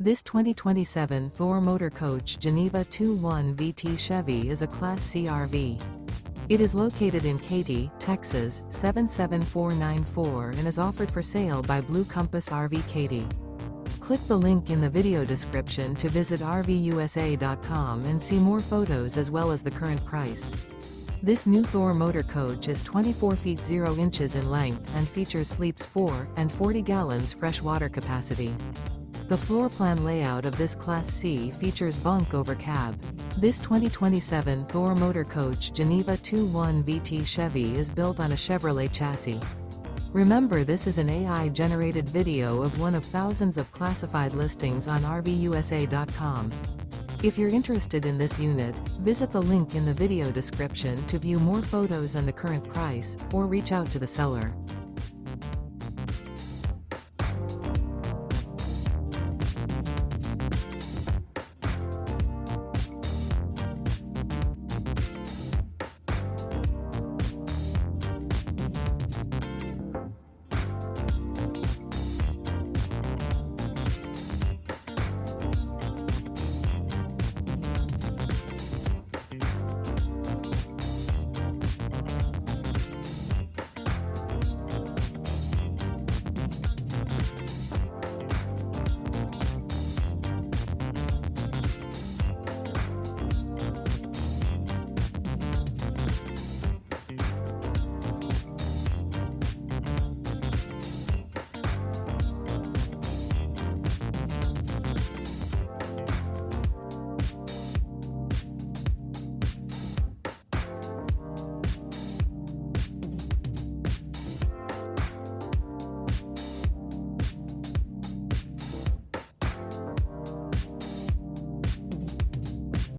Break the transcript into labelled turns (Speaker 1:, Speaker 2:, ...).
Speaker 1: This 2027 Thor Motor Coach Geneva 2.1 VT Chevy is a Class C RV. It is located in Katy, Texas, 77494 and is offered for sale by Blue Compass RV Katy. Click the link in the video description to visit RVUSA.com and see more photos as well as the current price. This new Thor Motor Coach is 24 feet 0 inches in length and features sleeps 4 and 40 gallons fresh water capacity. The floor plan layout of this Class C features bunk over cab. This 2027 Thor Motor Coach Geneva 2.1 VT Chevy is built on a Chevrolet chassis. Remember, this is an AI-generated video of one of thousands of classified listings on RVUSA.com. If you're interested in this unit, visit the link in the video description to view more photos and the current price, or reach out to the seller.